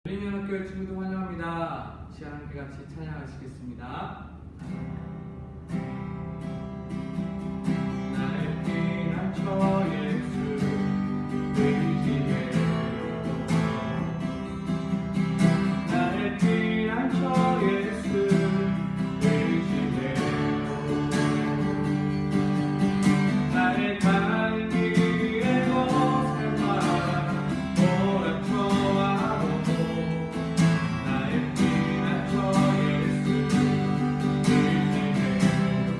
열린연합교회 친구들 환영합니다. 시간 함께 같이 찬양하시겠습니다. 나의 피난처 예수 의지해요. 나의 피난처 예수 의지해요. 나의 가는 길의 곳에만 오락쳐와도 나의 피난처 예수 의지해요.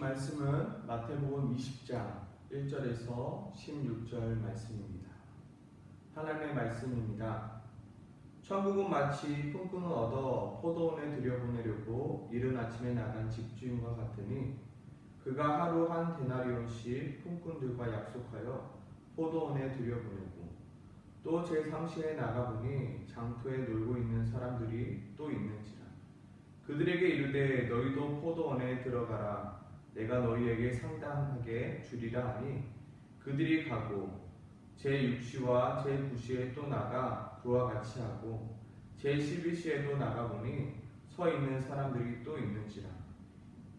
말씀은 마태복음 20장 1절에서 16절 말씀입니다. 하나님의 말씀입니다. 천국은 마치 품꾼을 얻어 포도원에 들여보내려고 이른 아침에 나간 집주인과 같으니 그가 하루 한 데나리온씩 품꾼들과 약속하여 포도원에 들여보내고 또 제3시에 나가보니 장터에 놀고 있는 사람들이 또 있는지라. 그들에게 이르되 너희도 포도원에 들어가라. 내가 너희에게 상당하게 주리라 하니 그들이 가고 제6시와 제9시에 또 나가 그와 같이 하고 제12시에도 나가보니 서 있는 사람들이 또 있는지라.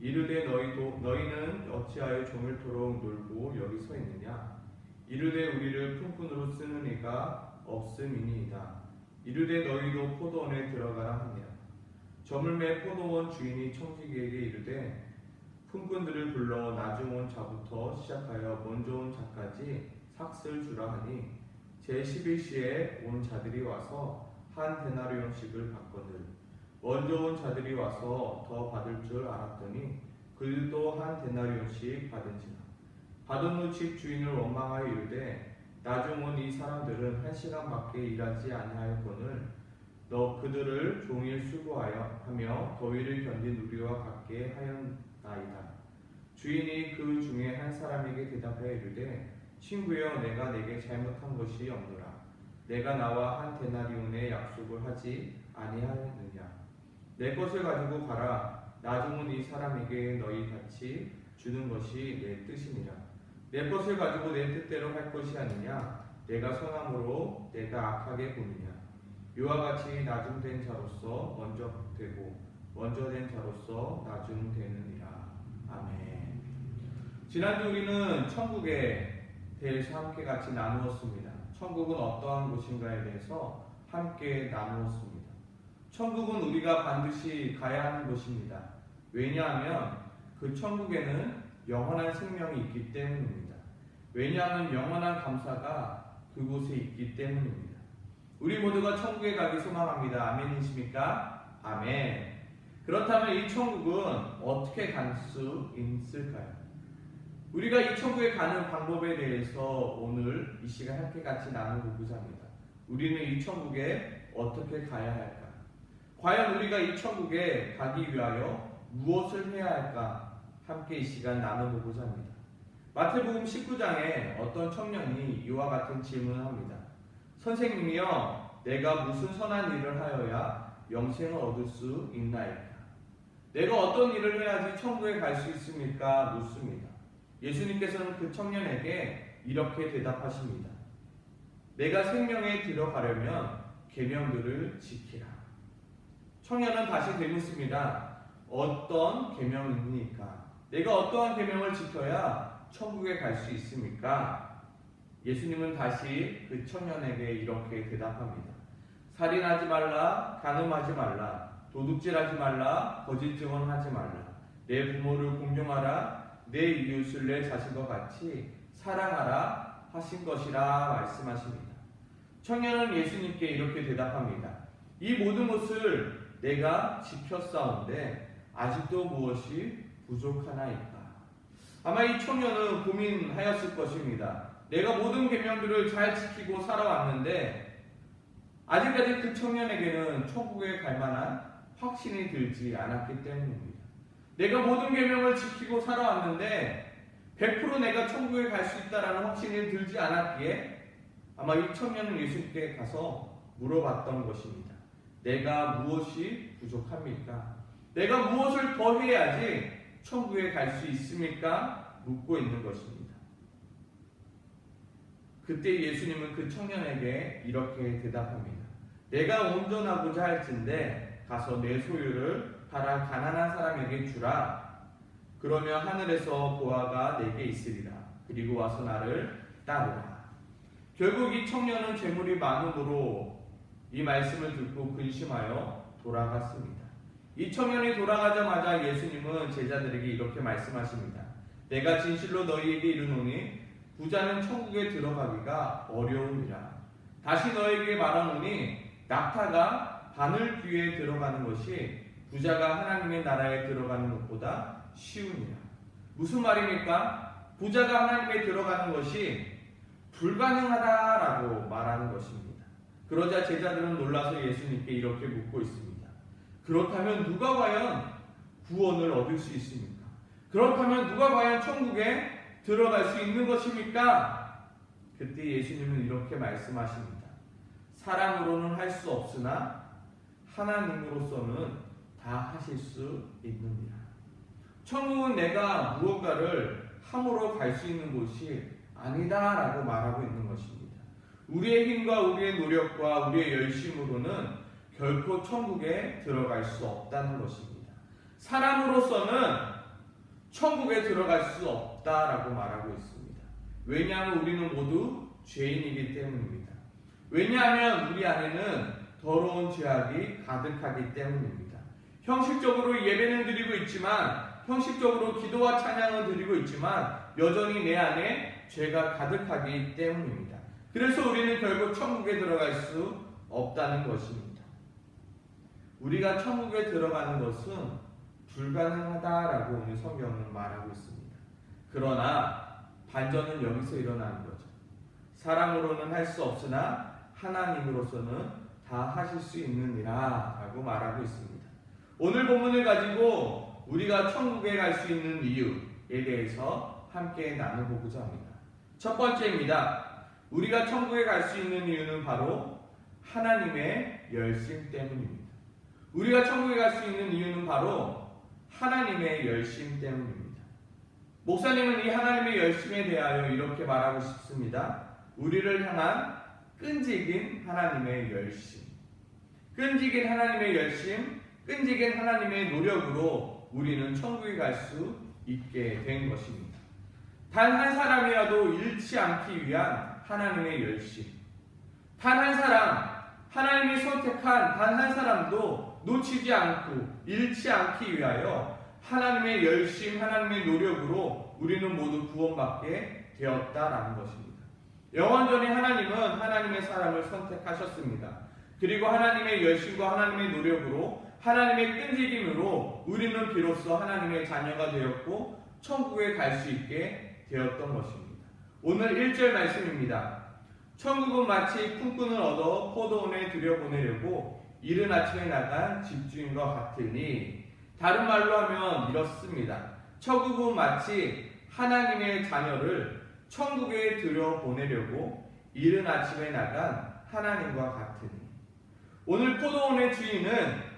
이르되 너희는 어찌하여 종일토록 놀고 여기 서 있느냐. 이르되 우리를 품꾼으로 쓰는 이가 없음이니이다. 이르되 너희도 포도원에 들어가라 하니라. 저물매 포도원 주인이 청지기에게 이르되 품꾼들을 불러 나중 온 자부터 시작하여 먼저 온 자까지 삭슬 주라 하니 제11시에 온 자들이 와서 한 데나리온씩을 받거늘 먼저 온 자들이 와서 더 받을 줄 알았더니 그들도 한 데나리온씩 받은지라. 받은 후 집 주인을 원망하여 이르되 나중 온 이 사람들은 1시간밖에 일하지 아니하였거늘 너 그들을 종일 수고하여 하며 더위를 견딘 우리와 같게 하였나이다. 주인이 그 중에 한 사람에게 대답하여 이르되 친구여 내가 내게 잘못한 것이 없노라. 내가 나와 한 데나리온의 약속을 하지 아니하였느냐. 내 것을 가지고 가라. 나중 온 이 사람에게 너희 같이 주는 것이 내 뜻이니라. 내 것을 가지고 내 뜻대로 할 것이 아니냐. 내가 선함으로 내가 악하게 보느냐. 이와 같이 나중된 자로서 먼저 되고 먼저 된 자로서 나중되느니라. 아멘. 지난주 우리는 천국에 대해서 함께 같이 나누었습니다. 천국은 어떠한 곳인가에 대해서 함께 나누었습니다. 천국은 우리가 반드시 가야 하는 곳입니다. 왜냐하면 그 천국에는 영원한 생명이 있기 때문입니다. 왜냐하면 영원한 감사가 그곳에 있기 때문입니다. 우리 모두가 천국에 가기 소망합니다. 아멘이십니까? 아멘. 그렇다면 이 천국은 어떻게 갈 수 있을까요? 우리가 이 천국에 가는 방법에 대해서 오늘 이 시간 함께 같이 나눠보고자 합니다. 우리는 이 천국에 어떻게 가야 할까? 과연 우리가 이 천국에 가기 위하여 무엇을 해야 할까? 함께 이 시간 나눠보고자 합니다. 마태복음 19장에 어떤 청년이 이와 같은 질문을 합니다. 선생님이여, 내가 무슨 선한 일을 하여야 영생을 얻을 수 있나이까? 내가 어떤 일을 해야지 천국에 갈 수 있습니까? 묻습니다. 예수님께서는 그 청년에게 이렇게 대답하십니다. 내가 생명에 들어가려면 계명들을 지키라. 청년은 다시 되묻습니다. 어떤 계명입니까? 내가 어떠한 계명을 지켜야 천국에 갈 수 있습니까? 예수님은 다시 그 청년에게 이렇게 대답합니다. 살인하지 말라, 간음하지 말라, 도둑질하지 말라, 거짓 증언하지 말라, 내 부모를 공경하라, 내 이웃을 내 자신과 같이 사랑하라 하신 것이라 말씀하십니다. 청년은 예수님께 이렇게 대답합니다. 이 모든 것을 내가 지켰사온데 아직도 무엇이 부족하나이까? 아마 이 청년은 고민하였을 것입니다. 내가 모든 계명들을 잘 지키고 살아왔는데 아직까지 그 청년에게는 천국에 갈 만한 확신이 들지 않았기 때문입니다. 내가 모든 계명을 지키고 살아왔는데 100% 내가 천국에 갈 수 있다라는 확신이 들지 않았기에 아마 이 청년은 예수님께 가서 물어봤던 것입니다. 내가 무엇이 부족합니까? 내가 무엇을 더 해야지 천국에 갈 수 있습니까? 묻고 있는 것입니다. 그때 예수님은 그 청년에게 이렇게 대답합니다. 내가 온전하고자 할진대 가서 내 소유를 팔아 가난한 사람에게 주라. 그러면 하늘에서 보화가 내게 있으리라. 그리고 와서 나를 따르라. 결국 이 청년은 재물이 많음으로 이 말씀을 듣고 근심하여 돌아갔습니다. 이 청년이 돌아가자마자 예수님은 제자들에게 이렇게 말씀하십니다. 내가 진실로 너희에게 이르노니 부자는 천국에 들어가기가 어려우니라. 다시 너희에게 말하노니 낙타가 바늘 귀에 들어가는 것이 부자가 하나님의 나라에 들어가는 것보다 쉬우니라. 무슨 말입니까? 부자가 하나님께 들어가는 것이 불가능하다라고 말하는 것입니다. 그러자 제자들은 놀라서 예수님께 이렇게 묻고 있습니다. 그렇다면 누가 과연 구원을 얻을 수 있습니까? 그렇다면 누가 과연 천국에 들어갈 수 있는 것입니까? 그때 예수님은 이렇게 말씀하십니다. 사람으로는 할 수 없으나 하나님으로서는 다 하실 수 있느니라. 천국은 내가 무언가를 함으로 갈 수 있는 곳이 아니다라고 말하고 있는 것입니다. 우리의 힘과 우리의 노력과 우리의 열심으로는 결코 천국에 들어갈 수 없다는 것입니다. 사람으로서는 천국에 들어갈 수 없다라고 말하고 있습니다. 왜냐하면 우리는 모두 죄인이기 때문입니다. 왜냐하면 우리 안에는 더러운 죄악이 가득하기 때문입니다. 형식적으로 예배는 드리고 있지만, 형식적으로 기도와 찬양은 드리고 있지만 여전히 내 안에 죄가 가득하기 때문입니다. 그래서 우리는 결국 천국에 들어갈 수 없다는 것입니다. 우리가 천국에 들어가는 것은 불가능하다라고 오늘 성경은 말하고 있습니다. 그러나 반전은 여기서 일어나는 거죠. 사람으로는 할 수 없으나 하나님으로서는 다 하실 수 있느니라 라고 말하고 있습니다. 오늘 본문을 가지고 우리가 천국에 갈 수 있는 이유에 대해서 함께 나눠보고자 합니다. 첫 번째입니다. 우리가 천국에 갈 수 있는 이유는 바로 하나님의 열심 때문입니다. 우리가 천국에 갈 수 있는 이유는 바로 하나님의 열심 때문입니다. 목사님은 이 하나님의 열심에 대하여 이렇게 말하고 싶습니다. 우리를 향한 끈질긴 하나님의 열심, 끈질긴 하나님의 열심, 끈질긴 하나님의 노력으로 우리는 천국에 갈 수 있게 된 것입니다. 단 한 사람이라도 잃지 않기 위한 하나님의 열심, 단 한 사람, 하나님이 선택한 단 한 사람도 놓치지 않고 잃지 않기 위하여 하나님의 열심, 하나님의 노력으로 우리는 모두 구원받게 되었다라는 것입니다. 영원전에 하나님은 하나님의 사람을 선택하셨습니다. 그리고 하나님의 열심과 하나님의 노력으로, 하나님의 끈질김으로 우리는 비로소 하나님의 자녀가 되었고 천국에 갈 수 있게 되었던 것입니다. 오늘 1절 말씀입니다. 천국은 마치 품꾼을 얻어 포도원에 들여보내려고 이른 아침에 나간 집주인과 같으니, 다른 말로 하면 이렇습니다. 천국은 마치 하나님의 자녀를 천국에 들여보내려고 이른 아침에 나간 하나님과 같으니, 오늘 포도원의 주인은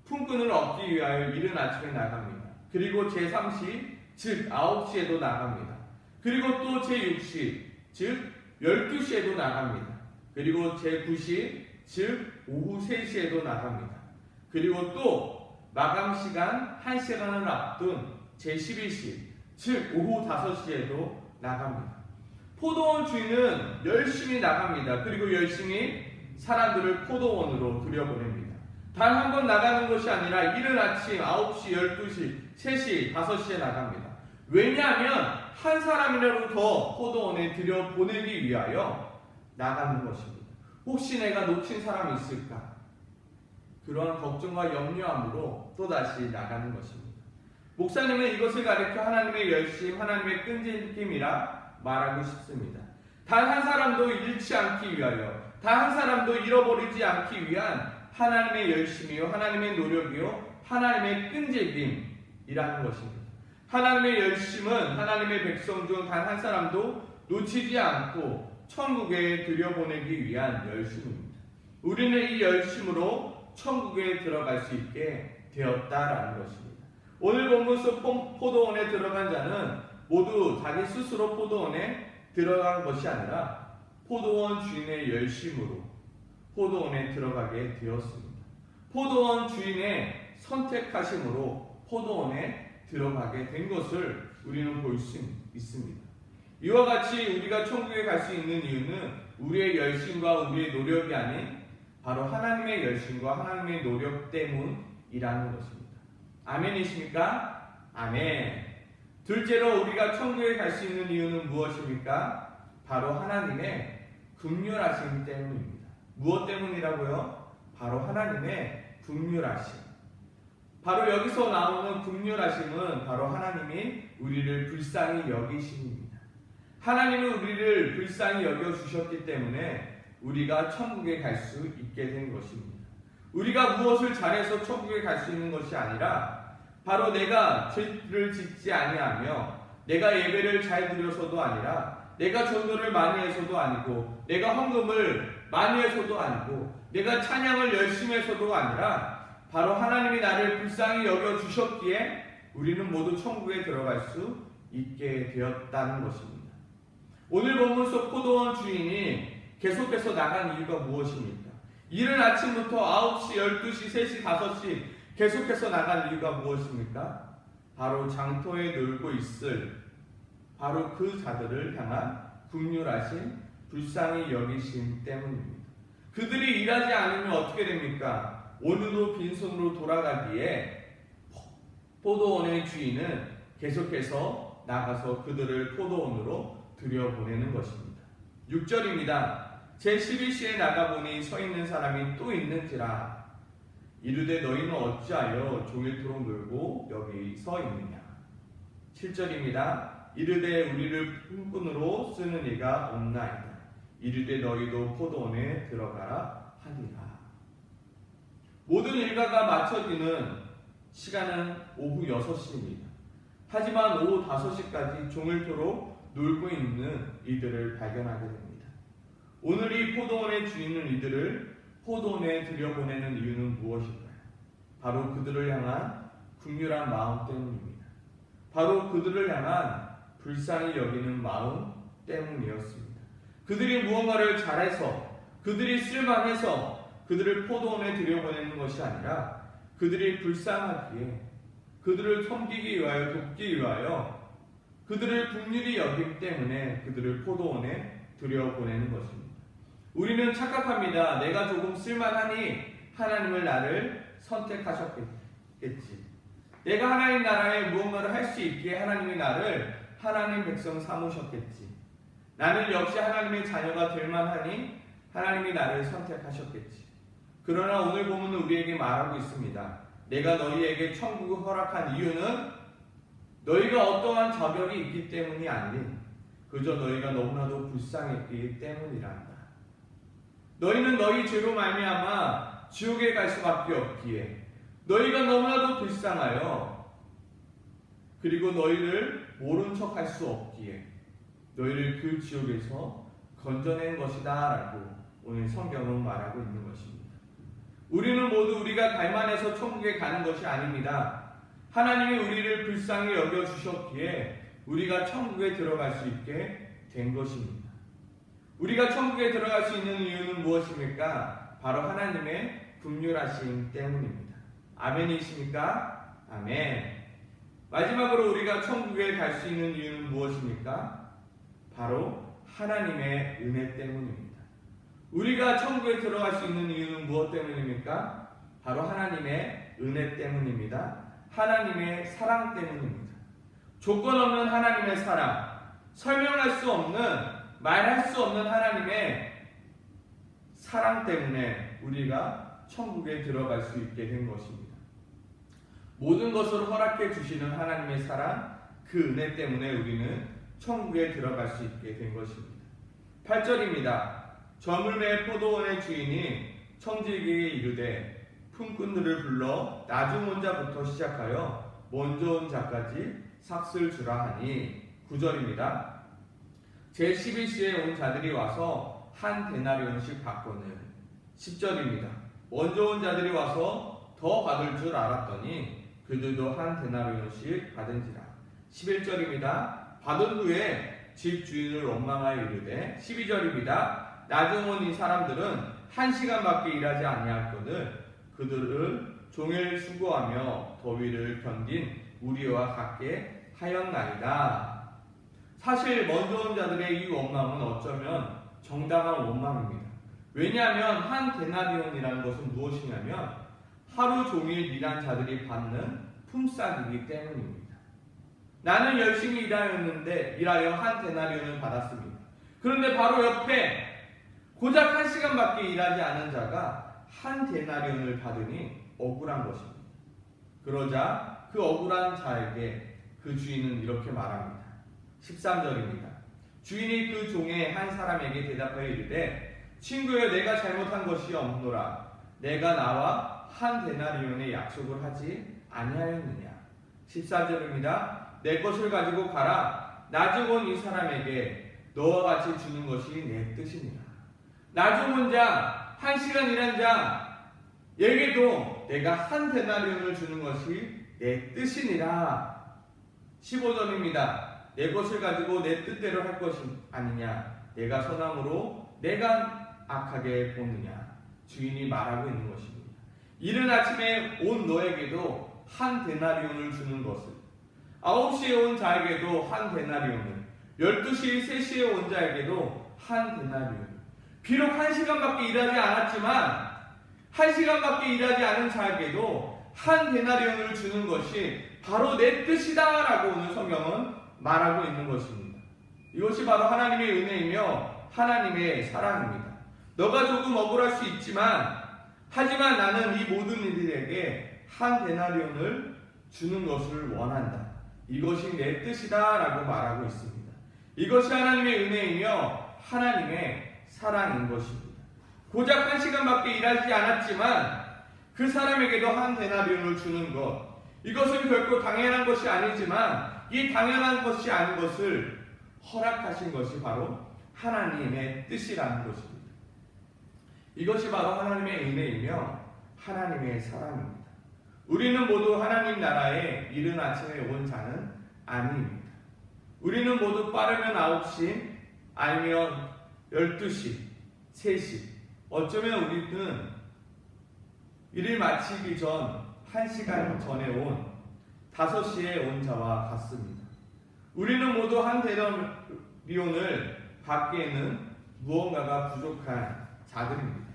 품꾼을 얻기 위하여 이른 아침에 나갑니다. 그리고 제3시, 즉 9시에도 나갑니다. 그리고 또 제6시, 즉 12시에도 나갑니다. 그리고 제9시, 즉 오후 3시에도 나갑니다. 그리고 또 마감 시간 1시간을 앞둔 제11시, 즉 오후 5시에도 나갑니다. 포도원 주인은 열심히 나갑니다. 그리고 열심히 사람들을 포도원으로 들여보냅니다. 단 한 번 나가는 것이 아니라 이른 아침 9시, 12시, 3시, 5시에 나갑니다. 왜냐하면 한 사람이라도 더 포도원에 들여보내기 위하여 나가는 것입니다. 혹시 내가 놓친 사람이 있을까? 그러한 걱정과 염려함으로 또다시 나가는 것입니다. 목사님은 이것을 가리켜 하나님의 열심, 하나님의 끈질김이라 말하고 싶습니다. 단 한 사람도 잃지 않기 위하여, 단 한 사람도 잃어버리지 않기 위한 하나님의 열심이요, 하나님의 노력이요, 하나님의 끈질김이라는 것입니다. 하나님의 열심은 하나님의 백성 중 단 한 사람도 놓치지 않고 천국에 들여보내기 위한 열심입니다. 우리는 이 열심으로 천국에 들어갈 수 있게 되었다라는 것입니다. 오늘 본문 속 포도원에 들어간 자는 모두 자기 스스로 포도원에 들어간 것이 아니라 포도원 주인의 열심으로 포도원에 들어가게 되었습니다. 포도원 주인의 선택하심으로 포도원에 들어가게 된 것을 우리는 볼 수 있습니다. 이와 같이 우리가 천국에 갈 수 있는 이유는 우리의 열심과 우리의 노력이 아닌 바로 하나님의 열심과 하나님의 노력 때문이라는 것입니다. 아멘이십니까? 아멘. 둘째로 우리가 천국에 갈 수 있는 이유는 무엇입니까? 바로 하나님의 긍휼하심 때문입니다. 무엇 때문이라고요? 바로 하나님의 긍휼하심. 바로 여기서 나오는 긍휼하심은 바로 하나님이 우리를 불쌍히 여기심입니다. 하나님은 우리를 불쌍히 여겨주셨기 때문에 우리가 천국에 갈 수 있게 된 것입니다. 우리가 무엇을 잘해서 천국에 갈 수 있는 것이 아니라 바로 내가 죄를 짓지 아니하며 내가 예배를 잘 드려서도 아니라 내가 전도를 많이 해서도 아니고 내가 헌금을 많이 해서도 아니고 내가 찬양을 열심히 해서도 아니라 바로 하나님이 나를 불쌍히 여겨주셨기에 우리는 모두 천국에 들어갈 수 있게 되었다는 것입니다. 오늘 본문 속 포도원 주인이 계속해서 나간 이유가 무엇입니까? 이른 아침부터 9시, 12시, 3시, 5시 계속해서 나간 이유가 무엇입니까? 바로 장터에 놀고 있을 바로 그 자들을 향한 긍휼하신 불쌍히 여기심 때문입니다. 그들이 일하지 않으면 어떻게 됩니까? 오늘도 빈손으로 돌아가기에 포도원의 주인은 계속해서 나가서 그들을 포도원으로 들여보내는 것입니다. 6절입니다. 제11시에 나가보니 서 있는 사람이 또 있는지라 이르되 너희는 어찌하여 종일토록 놀고 여기 서 있느냐. 7절입니다. 이르되 우리를 품꾼으로 쓰는 이가 없나이다. 이르되 너희도 포도원에 들어가라 하니라. 모든 일과가 마쳐지는 시간은 오후 6시입니다. 하지만 오후 5시까지 종일토록 놀고 있는 이들을 발견하게 됩니다. 오늘 이 포도원의 주인은 이들을 포도원에 들여보내는 이유는 무엇일까요? 바로 그들을 향한 긍휼한 마음 때문입니다. 바로 그들을 향한 불쌍히 여기는 마음 때문이었습니다. 그들이 무언가를 잘해서 그들이 쓸만해서 그들을 포도원에 들여보내는 것이 아니라 그들이 불쌍하기에 그들을 섬기기 위하여 돕기 위하여 그들을 긍휼히 여기기 때문에 그들을 포도원에 들여보내는 것입니다. 우리는 착각합니다. 내가 조금 쓸만하니 하나님을 나를 선택하셨겠지. 내가 하나님 나라에 무언가를 할 수 있기에 하나님이 나를 하나님 백성 삼으셨겠지. 나는 역시 하나님의 자녀가 될 만하니 하나님이 나를 선택하셨겠지. 그러나 오늘 본문은 우리에게 말하고 있습니다. 내가 너희에게 천국을 허락한 이유는 너희가 어떠한 자격이 있기 때문이 아니 그저 너희가 너무나도 불쌍했기 때문이란다. 너희는 너희 죄로 말미암아 지옥에 갈 수밖에 없기에 너희가 너무나도 불쌍하여 그리고 너희를 모른 척 할 수 없기에 너희를 그 지옥에서 건져낸 것이다 라고 오늘 성경은 말하고 있는 것입니다. 우리는 모두 우리가 갈만해서 천국에 가는 것이 아닙니다. 하나님이 우리를 불쌍히 여겨주셨기에 우리가 천국에 들어갈 수 있게 된 것입니다. 우리가 천국에 들어갈 수 있는 이유는 무엇입니까? 바로 하나님의 긍휼하심 때문입니다. 아멘이십니까? 아멘. 마지막으로 우리가 천국에 갈 수 있는 이유는 무엇입니까? 바로 하나님의 은혜 때문입니다. 우리가 천국에 들어갈 수 있는 이유는 무엇 때문입니까? 바로 하나님의 은혜 때문입니다. 하나님의 사랑 때문입니다. 조건 없는 하나님의 사랑, 설명할 수 없는, 말할 수 없는 하나님의 사랑 때문에 우리가 천국에 들어갈 수 있게 된 것입니다. 모든 것을 허락해 주시는 하나님의 사랑, 그 은혜 때문에 우리는 천국에 들어갈 수 있게 된 것입니다. 8절입니다. 저물매 포도원의 주인이 청지기에게 이르되 품꾼들을 불러 나중 온 자부터 시작하여 먼저 온 자까지 삭슬 주라 하니 9절입니다. 제11시에 온 자들이 와서 한 데나리온씩 받고는 10절입니다. 먼저 온 자들이 와서 더 받을 줄 알았더니 그들도 한 데나리온씩 받은지라. 11절입니다. 받은 후에 집 주인을 원망하여 이르되 12절입니다. 나중 온 이 사람들은 1시간밖에 일하지 아니하거늘 그들을 종일 수고하며 더위를 견딘 우리와 같게 하였나이다. 사실 먼저 온 자들의 이 원망은 어쩌면 정당한 원망입니다. 왜냐하면 한 데나리온이라는 것은 무엇이냐면 하루 종일 일한 자들이 받는 품삯이기 때문입니다. 나는 열심히 일하여 한 데나리온을 받았습니다. 그런데 바로 옆에 고작 1시간밖에 일하지 않은 자가 한 데나리온을 받으니 억울한 것입니다. 그러자 그 억울한 자에게 그 주인은 이렇게 말합니다. 13절입니다. 주인이 그 종의 한 사람에게 대답하여 이르되 친구여 내가 잘못한 것이 없노라. 내가 나와 한 데나리온의 약속을 하지 아니하였느냐. 14절입니다. 내 것을 가지고 가라. 나중 온 이 사람에게 너와 같이 주는 것이 내 뜻이니라. 나중 온 자, 1시간 일한 자에게도 내가 한 데나리온을 주는 것이 내 뜻이니라. 15절입니다. 내 것을 가지고 내 뜻대로 할 것이 아니냐. 내가 선함으로 내가 악하게 보느냐. 주인이 말하고 있는 것입니다. 이른 아침에 온 너에게도 한 데나리온을 주는 것을, 9시에 온 자에게도 한 데나리온을, 12시, 3시에 온 자에게도 한 데나리온을. 비록 1시간밖에 일하지 않았지만 1시간밖에 일하지 않은 자에게도 한 데나리온을 주는 것이 바로 내 뜻이다 라고 오늘 성경은 말하고 있는 것입니다. 이것이 바로 하나님의 은혜이며 하나님의 사랑입니다. 너가 조금 억울할 수 있지만 하지만 나는 이 모든 이들에게 한 데나리온을 주는 것을 원한다. 이것이 내 뜻이다 라고 말하고 있습니다. 이것이 하나님의 은혜이며 하나님의 사랑인 것입니다. 고작 1시간밖에 일하지 않았지만 그 사람에게도 한 데나리온을 주는 것, 이것은 결코 당연한 것이 아니지만 이 당연한 것이 아닌 것을 허락하신 것이 바로 하나님의 뜻이라는 것입니다. 이것이 바로 하나님의 은혜이며 하나님의 사랑입니다. 우리는 모두 하나님 나라에 이른 아침에 온 자는 아닙니다. 우리는 모두 빠르면 9시 아니면 12시, 3시, 어쩌면 우리는 일을 마치기 전 1시간 전에 온 5시에 온 자와 같습니다. 우리는 모두 한 데나리온을 받기에는 무언가가 부족한 자들입니다.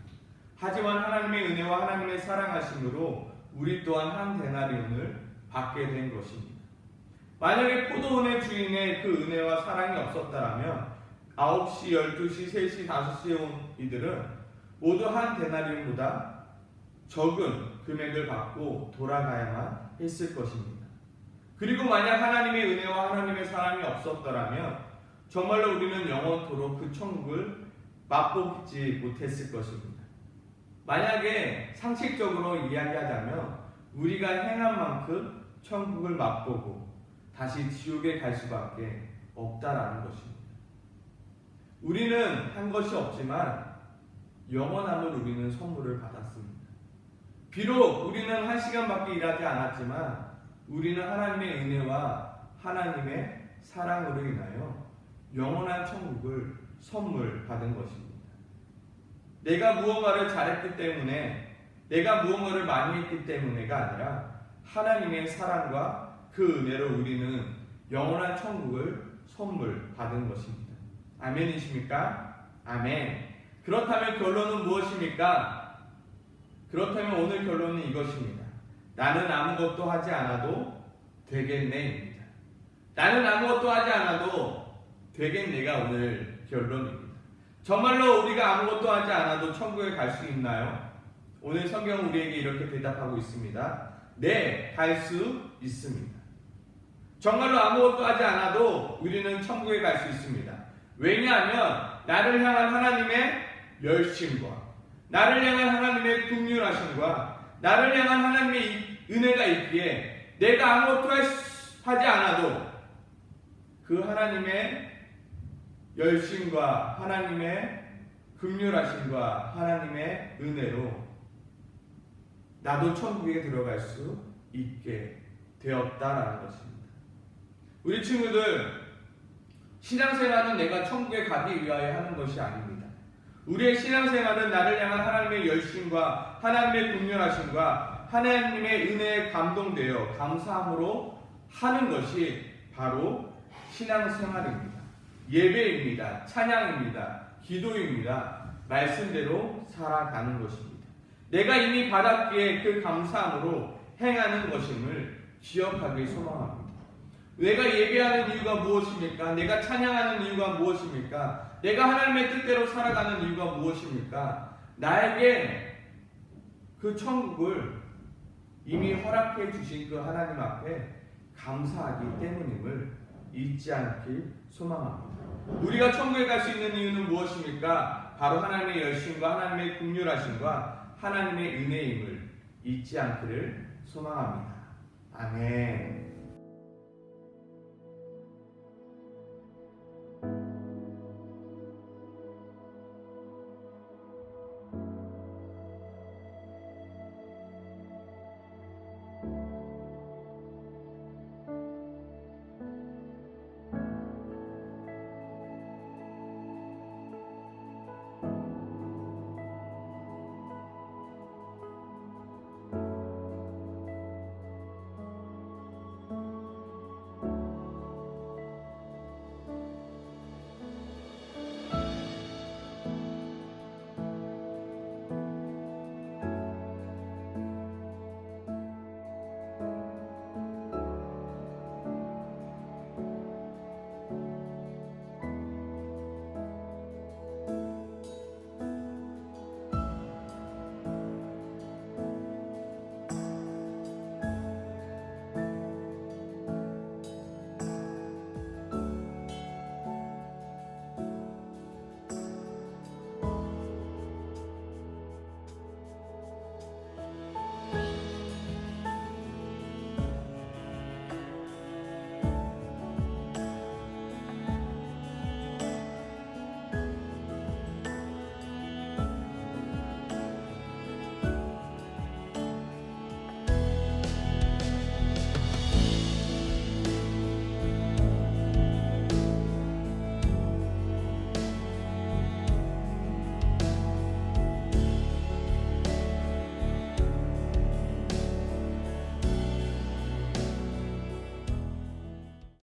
하지만 하나님의 은혜와 하나님의 사랑하심으로 우리 또한 한 데나리온을 받게 된 것입니다. 만약에 포도원의 주인의 그 은혜와 사랑이 없었다면 9시, 12시, 3시, 5시에 온 이들은 모두 한 데나리온보다 적은 금액을 받고 돌아가야만 했을 것입니다. 그리고 만약 하나님의 은혜와 하나님의 사랑이 없었더라면 정말로 우리는 영원토록 그 천국을 맛보지 못했을 것입니다. 만약에 상식적으로 이야기하자면 우리가 행한 만큼 천국을 맛보고 다시 지옥에 갈 수밖에 없다라는 것입니다. 우리는 한 것이 없지만 영원함을 우리는 선물을 받았습니다. 비록 우리는 1시간밖에 일하지 않았지만 우리는 하나님의 은혜와 하나님의 사랑으로 인하여 영원한 천국을 선물 받은 것입니다. 내가 무언가를 잘했기 때문에, 내가 무언가를 많이 했기 때문에가 아니라 하나님의 사랑과 그 은혜로 우리는 영원한 천국을 선물 받은 것입니다. 아멘이십니까? 아멘. 그렇다면 결론은 무엇입니까? 그렇다면 오늘 결론은 이것입니다. 나는 아무것도 하지 않아도 되겠네입니다. 나는 아무것도 하지 않아도 되겠네가 오늘 결론입니다. 정말로 우리가 아무것도 하지 않아도 천국에 갈 수 있나요? 오늘 성경은 우리에게 이렇게 대답하고 있습니다. 네, 갈 수 있습니다. 정말로 아무것도 하지 않아도 우리는 천국에 갈 수 있습니다. 왜냐하면 나를 향한 하나님의 열심과 나를 향한 하나님의 긍휼하심과 나를 향한 하나님의 은혜가 있기에 내가 아무것도 하지 않아도 그 하나님의 열심과 하나님의 긍휼하심과 하나님의 은혜로 나도 천국에 들어갈 수 있게 되었다라는 것입니다. 우리 친구들, 신앙생활은 내가 천국에 가기 위하여 하는 것이 아닙니다. 우리의 신앙생활은 나를 향한 하나님의 열심과 하나님의 긍휼하심과 하나님의 은혜에 감동되어 감사함으로 하는 것이 바로 신앙생활입니다. 예배입니다. 찬양입니다. 기도입니다. 말씀대로 살아가는 것입니다. 내가 이미 받았기에 그 감사함으로 행하는 것임을 기억하기 소망합니다. 내가 예배하는 이유가 무엇입니까? 내가 찬양하는 이유가 무엇입니까? 내가 하나님의 뜻대로 살아가는 이유가 무엇입니까? 나에게 그 천국을 이미 허락해 주신 그 하나님 앞에 감사하기 때문임을 잊지 않길 소망합니다. 우리가 천국에 갈 수 있는 이유는 무엇입니까? 바로 하나님의 열심과 하나님의 긍휼하심과 하나님의 은혜임을 잊지 않기를 소망합니다. 아멘.